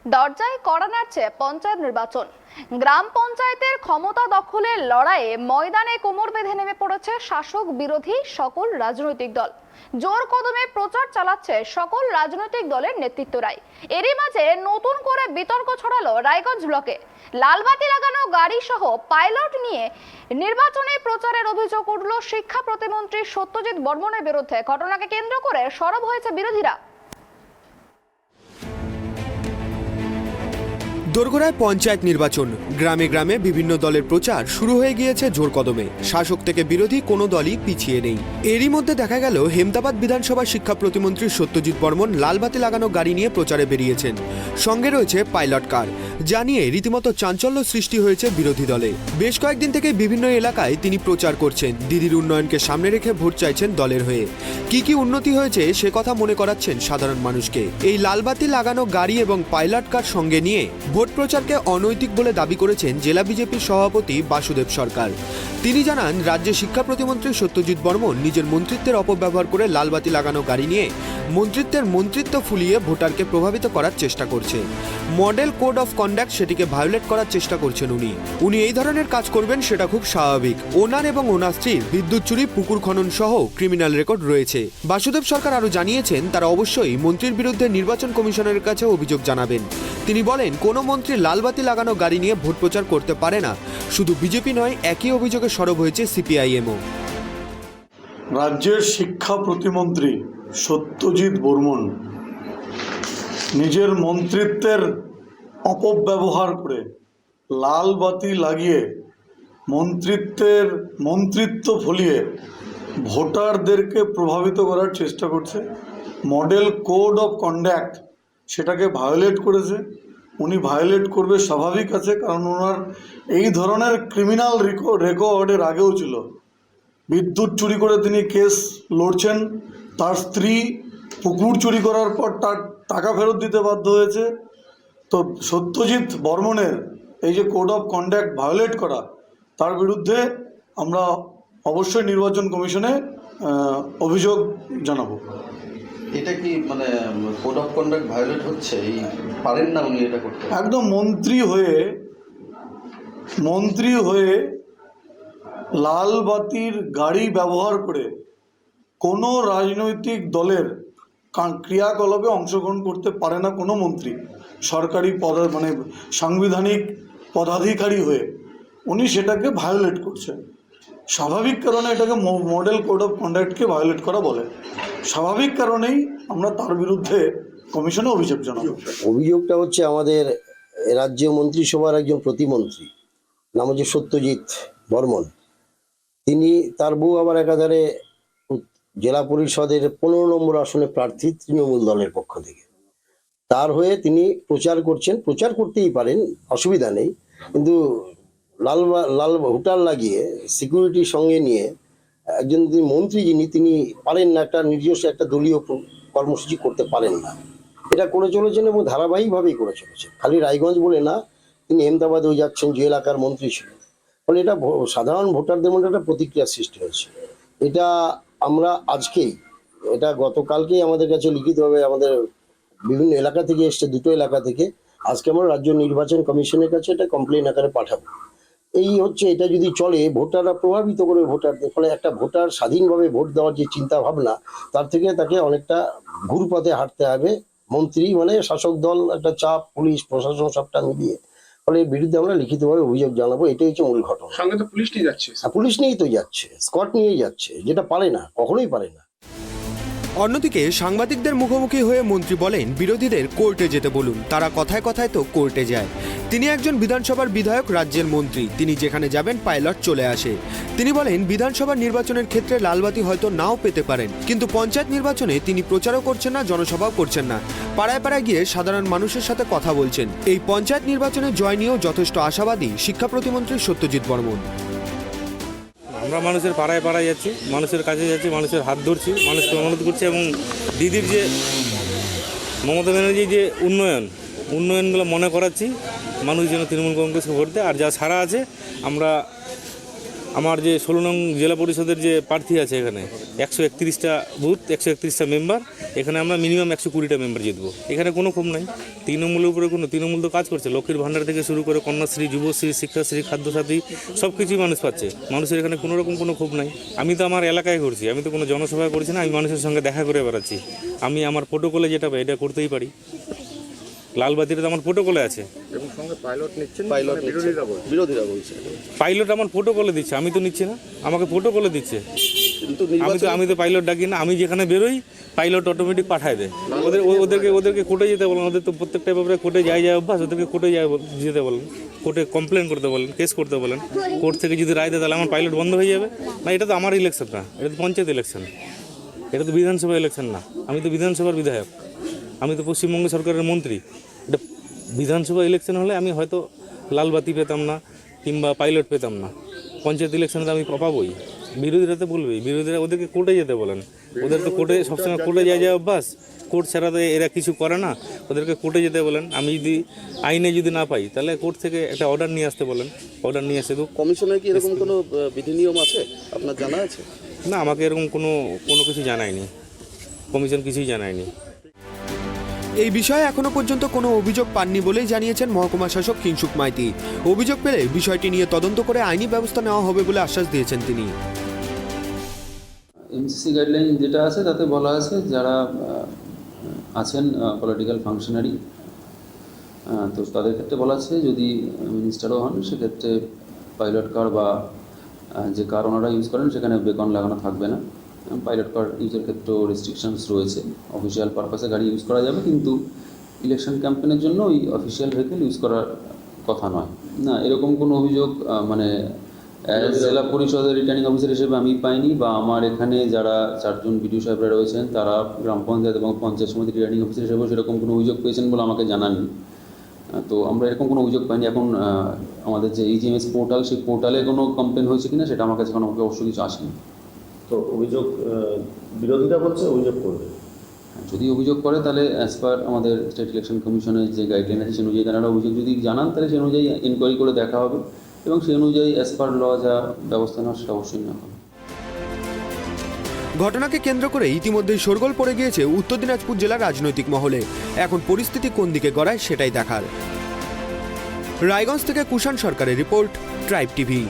দরজায় কড়া নাড়ছে পঞ্চায়েত নির্বাচন। গ্রাম পঞ্চায়েতের ক্ষমতা দখলের লড়াইয়ে ময়দানে কোমর বেঁধে নেমে পড়েছে শাসক বিরোধী সকল রাজনৈতিক দল। জোর কদমে প্রচার চালাচ্ছে সকল রাজনৈতিক দলের নেতৃত্বরাই। এরই মাঝে নতুন করে বিতর্ক ছড়ালো রায়গঞ্জ ব্লকে। লালবাতি লাগানো গাড়ি সহ পাইলট নিয়ে নির্বাচনী প্রচারের অভিযোগ উঠল শিক্ষা প্রতিমন্ত্রী সত্যজিৎ বর্মনের বিরুদ্ধে। ঘটনাকে কেন্দ্র করে সরব হয়েছে বিরোধীরা। দোরগোড়ায় পঞ্চায়েত নির্বাচন, গ্রামে গ্রামে বিভিন্ন দলের প্রচার শুরু হয়ে গিয়েছে জোর কদমে। শাসক থেকে বিরোধী কোনো দলই পিছিয়ে নেই। এরই মধ্যে দেখা গেল হেমতাবাদ বিধানসভার শিক্ষা প্রতিমন্ত্রী সত্যজিৎ বর্মন লালবাতি লাগানো গাড়ি নিয়ে প্রচারে বেরিয়েছেন। সঙ্গে রয়েছে পাইলট কার, যা নিয়ে রীতিমতো চাঞ্চল্য সৃষ্টি হয়েছে বিরোধী দলে। বেশ কয়েকদিন থেকে বিভিন্ন এলাকায় তিনি প্রচার করছেন, দিদির উন্নয়নকে সামনে রেখে ভোট চাইছেন দলের হয়ে। কি উন্নতি হয়েছে সে কথা মনে করাচ্ছেন সাধারণ মানুষকে। এই লালবাতি লাগানো গাড়ি এবং পাইলট কার সঙ্গে নিয়ে ভোট প্রচারকে অনৈতিক বলে দাবি করেছেন জেলা বিজেপির সভাপতি বাসুদেব সরকার। তিনি জানান, রাজ্যের শিক্ষা প্রতিমন্ত্রী সত্যজিৎ বর্মন নিজের মন্ত্রিত্বের অপব্যবহার করে লালবাতি লাগানো গাড়ি নিয়ে মন্ত্রিত্ব ফুলিয়ে ভোটারকে প্রভাবিত করার চেষ্টা করছে। মডেল কোড অফ কন্ডাক্ট সেটিকে ভায়োলেট করার চেষ্টা করছেন উনি এই ধরনের কাজ করবেন সেটা খুব স্বাভাবিক। ওনার এবং ওনার স্ত্রীর বিদ্যুৎ চুরি, পুকুর খনন সহ ক্রিমিনাল রেকর্ড রয়েছে। বাসুদেব সরকার আরও জানিয়েছেন, তারা অবশ্যই মন্ত্রীর বিরুদ্ধে নির্বাচন কমিশনের কাছে অভিযোগ জানাবেন। তিনি বলেন, কোনো মন্ত্রী লালবাতি লাগানো গাড়ি নিয়ে ভোট প্রচার করতে পারে না। শুধু বিজেপি নয়, একই অভিযোগে সরব হয়েছে সিপিআইএমও। রাজ্যের শিক্ষা প্রতিমন্ত্রী সত্যজিৎ বর্মন নিজের মন্ত্রিত্বের অপব্যবহার করে লাল বাতি লাগিয়ে মন্ত্রিত্ব ফলিয়ে ভোটারদেরকে প্রভাবিত করার চেষ্টা করছে। মডেল কোড অফ কন্ডাক্ট সেটাকে ভায়োলেট করেছে। উনি ভায়োলেট করবে স্বাভাবিক আছে, কারণ ওনার এই ধরনের ক্রিমিনাল রেকর্ডের আগেও ছিল। বিদ্যুৎ চুরি করে তিনি কেস লড়ছেন। তার স্ত্রী পুকুর চুরি করার পর তার টাকা ফেরত দিতে বাধ্য হয়েছে। তো সত্যজিৎ বর্মনের এই যে কোড অফ কন্ডাক্ট ভায়োলেট করা, তার বিরুদ্ধে আমরা অবশ্যই নির্বাচন কমিশনে অভিযোগ জানাবো। এটা কি মানে কোড অফ কন্ডাক্ট ভায়োলেট হচ্ছে? পারেন না উনি এটা করতে? একদম মন্ত্রী হয়ে লাল বাতির গাড়ি ব্যবহার করে কোনো রাজনৈতিক দলের ক্রিয়াকলাপে অংশগ্রহণ করতে পারে না কোনো মন্ত্রী। সরকারি সাংবিধানিক পদাধিকারী হয়ে উনি সেটাকে ভায়োলেট করছেন। স্বাভাবিক কারণে এটাকে মডেল কোড অফ কন্ডাক্টকে ভায়োলেট করা বলে। স্বাভাবিক কারণেই আমরা তার বিরুদ্ধে কমিশনে অভিযোগ জানাবো। অভিযোগটা হচ্ছে, আমাদের রাজ্য মন্ত্রিসভার একজন প্রতিমন্ত্রী, নাম হচ্ছে সত্যজিৎ বর্মন। তার বউ আবার একাধারে জেলা পরিষদের 15 নম্বর আসনে প্রার্থী তৃণমূল দলের পক্ষ থেকে। তার হয়ে তিনি প্রচার করছেন। প্রচার করতেই পারেন, অসুবিধা নেই, কিন্তু লাল হুটার লাগিয়ে সিকিউরিটির সঙ্গে নিয়ে একজন মন্ত্রী তিনি পারেন না, একটা নিজস্ব একটা দলীয় কর্মসূচি করতে পারেন না। এটা করে চলেছেন এবং ধারাবাহিকভাবেই করে চলেছেন। খালি রায়গঞ্জ বলে না, তিনি হেমতাবাদেও যাচ্ছেন, যে এলাকার মন্ত্রী ছিলেন। ফলে এটা সাধারণ ভোটারদের মধ্যে একটা প্রতিক্রিয়া সৃষ্টি হয়েছে। এটা আমরা এটা গতকালকেই আমাদের কাছে লিখিতভাবে আমাদের বিভিন্ন এলাকা থেকে এসছে, 2টো এলাকা থেকে। আজকে আমরা রাজ্য নির্বাচন কমিশনের কাছে এটা কমপ্লেন আকারে পাঠাবো। এটা যদি চলে, ভোটাররা প্রভাবিত করে ভোটারদের, ফলে একটা ভোটার স্বাধীনভাবে ভোট দেওয়ার যে চিন্তা ভাবনা, তার থেকে তাকে অনেকটা ঘুরপথে হাঁটতে হবে। মন্ত্রী মানে শাসক দল, একটা চাপ, পুলিশ প্রশাসন সবটা মিলিয়ে। ফলে এর বিরুদ্ধে আমরা লিখিতভাবে অভিযোগ জানাবো। এটাই হচ্ছে মূল ঘটনা। সঙ্গে তো পুলিশ নিয়ে যাচ্ছে। পুলিশ নিয়েই তো যাচ্ছে, স্কট নিয়েই যাচ্ছে, যেটা পারে না, কখনোই পারে না। অন্যদিকে সাংবাদিকদের মুখোমুখি হয়ে মন্ত্রী বলেন, বিরোধীদের কোর্টে যেতে বলুন, তারা কথায় কথায় তো কোর্টে যায়। তিনি একজন বিধানসভার বিধায়ক, রাজ্যের মন্ত্রী, তিনি যেখানে যাবেন পাইলট চলে আসে। তিনি বলেন, বিধানসভার নির্বাচনের ক্ষেত্রে লালবাতি হয়তো নাও পেতে পারেন, কিন্তু পঞ্চায়েত নির্বাচনে তিনি প্রচারও করছেন না, জনসভাও করছেন না, পাড়ায় পাড়ায় গিয়ে সাধারণ মানুষের সাথে কথা বলছেন। এই পঞ্চায়েত নির্বাচনে জয় নিয়েও যথেষ্ট আশাবাদী শিক্ষা প্রতিমন্ত্রী সত্যজিৎ বর্মন। আমরা মানুষের পাড়ায় পাড়ায় যাচ্ছি, মানুষের কাছে যাচ্ছি, মানুষের হাত ধরছি, মানুষকে অনুরোধ করছি, এবং দিদির যে মমতা ব্যানার্জির যে উন্নয়নগুলো মনে করাচ্ছি, মানুষ যেন তৃণমূল কংগ্রেসকে ভোট দেয়। আর যা সারা আছে আমরা আমার যে 16 নং জেলা পরিষদের যে প্রার্থী আছে এখানে 131টা বুথ, 131টা মেম্বার, এখানে আমরা মিনিমাম 120টা মেম্বার জিতবো। এখানে কোনো ক্ষোভ নাই। তৃণমূলের উপরে তৃণমূল তো কাজ করছে, লক্ষ্মীর ভাণ্ডার থেকে শুরু করে কন্যাশ্রী, যুবশ্রী, শিক্ষাশ্রী, খাদ্যসাথী সব কিছুই মানুষ পাচ্ছে। মানুষের এখানে কোনো রকম কোনো ক্ষোভ নাই। আমি তো আমার এলাকায় ঘুরছি, আমি তো কোনো জনসভায় করছি না, আমি মানুষের সঙ্গে দেখা করে বেড়াচ্ছি। আমি আমার প্রোটোকলে যেটা পাই এটা করতেই পারি। লালবাতিটা তো আমার প্রোটোকলে আছে। বিরোধীরা বলছে পাইলট আমার প্রোটোকলে দিচ্ছে, আমি তো নিচ্ছি না, আমাকে প্রোটোকলে দিচ্ছে। কিন্তু আমি তো পাইলট ডাকি না, আমি যেখানে বেরোই পাইলট অটোমেটিক পাঠায় দেয়। ওদেরকে কোর্টে যেতে বলেন, ওদের তো প্রত্যেকটা ব্যাপারে কোর্টে যায় অভ্যাস, ওদেরকে কোর্টে যেতে বলেন, কোর্টে কমপ্লেন করতে বলেন, কেস করতে বলেন। কোর্ট থেকে যদি রায় দেয় তাহলে আমার পাইলট বন্ধ হয়ে যাবে না। এটা তো আমার ইলেকশন না, এটা তো পঞ্চায়েত ইলেকশন, এটা তো বিধানসভা ইলেকশন না। আমি তো বিধানসভার বিধায়ক, আমি তো পশ্চিমবঙ্গ সরকারের মন্ত্রী। এটা বিধানসভা ইলেকশন হলে আমি হয়তো লালবাতি পেতাম না কিংবা পাইলট পেতাম না, পঞ্চায়েত ইলেকশনে তো আমি পাবোই। বিরোধীরা তো বলবেই, বিরোধীরা ওদেরকে কোর্টে যেতে বলেন, ওদের তো কোর্টে সবসময় কোর্টে যায় অভ্যাস, কোর্ট ছাড়া তো এরা কিছু করে না, ওদেরকে কোর্টে যেতে বলেন। আমি যদি আইনে যদি না পাই তাহলে কোর্ট থেকে একটা অর্ডার নিয়ে আসতে বলেন, অর্ডার নিয়ে আসে তো। কমিশনের কি এরকম কোনো বিধি নিয়ম আছে আপনার জানা আছে? না, আমাকে এরকম কোনো কিছু জানায়নি, কমিশন কিছুই জানায়নি। এই বিষয়ে এখনো পর্যন্ত কোনো অভিযোগ পাননি বলেই জানিয়েছেন মহকুমা শাসক কিংসুক মাইতি। অভিযোগ পেলে বিষয়টি নিয়ে তদন্ত করে আইনি ব্যবস্থা নেওয়া হবে বলে আশ্বাস দিয়েছেন তিনি। এমসিসি গাইডলাইন যেটা আছে তাতে বলা আছে যারা আছেন পলিটিক্যাল ফাংশনারি, তো তাদের ক্ষেত্রে বলা আছে যদি মিনিস্টারও হন সেক্ষেত্রে পাইলট কার বা যে কার ওনারা ইউজ করেন সেখানে বেকন লাগানো থাকবে না। পাইলট কার ইউজের ক্ষেত্রেও রেস্ট্রিকশনস রয়েছে। অফিসিয়াল পারপাসে গাড়ি ইউজ করা যাবে, কিন্তু ইলেকশন ক্যাম্পেনের জন্য ওই অফিসিয়াল ভেহিকেল ইউজ করার কথা নয়। না, এরকম কোনো অভিযোগ মানে জেলা পরিষদের রিটার্নিং অফিসার হিসেবে আমি পাইনি, বা আমার এখানে যারা 4 জন বিডিও সাহেবরা রয়েছেন তারা গ্রাম পঞ্চায়েত এবং পঞ্চায়েত সমিতি রিটার্নিং অফিসার হিসেবেও সেরকম কোনো অভিযোগ পেয়েছেন বলে আমাকে জানাননি। তো আমরা এরকম কোনো অভিযোগ পাইনি। এখন আমাদের যে ইজিএমএস পোর্টাল, সেই পোর্টালে কোনো কমপ্লেন হয়েছে কিনা সেটা আমার কাছে এখন আমাকে অবশ্য কিছু আসেনি। তো অভিযোগ বিরোধীরা বলছে অভিযোগ করবে, যদি অভিযোগ করে তাহলে অ্যাজ পার আমাদের স্টেট ইলেকশন কমিশনের যে গাইডলাইন আছে সেই অনুযায়ী তারা অভিযোগ যদি জানান তাহলে সেই অনুযায়ী ইনকোয়ারি করে দেখা হবে এবং সেই অনুযায়ী অ্যাজ পার ল যা ব্যবস্থা নেওয়া সেটা অবশ্যই নেওয়া হবে। ঘটনাকে কেন্দ্র করে ইতিমধ্যেই শোরগোল পড়ে গিয়েছে উত্তর দিনাজপুর জেলার রাজনৈতিক মহলে। এখন পরিস্থিতি কোন দিকে গড়ায় সেটাই দেখার। রায়গঞ্জ থেকে কুষাণ সরকারের রিপোর্ট, ট্রাইব টিভি।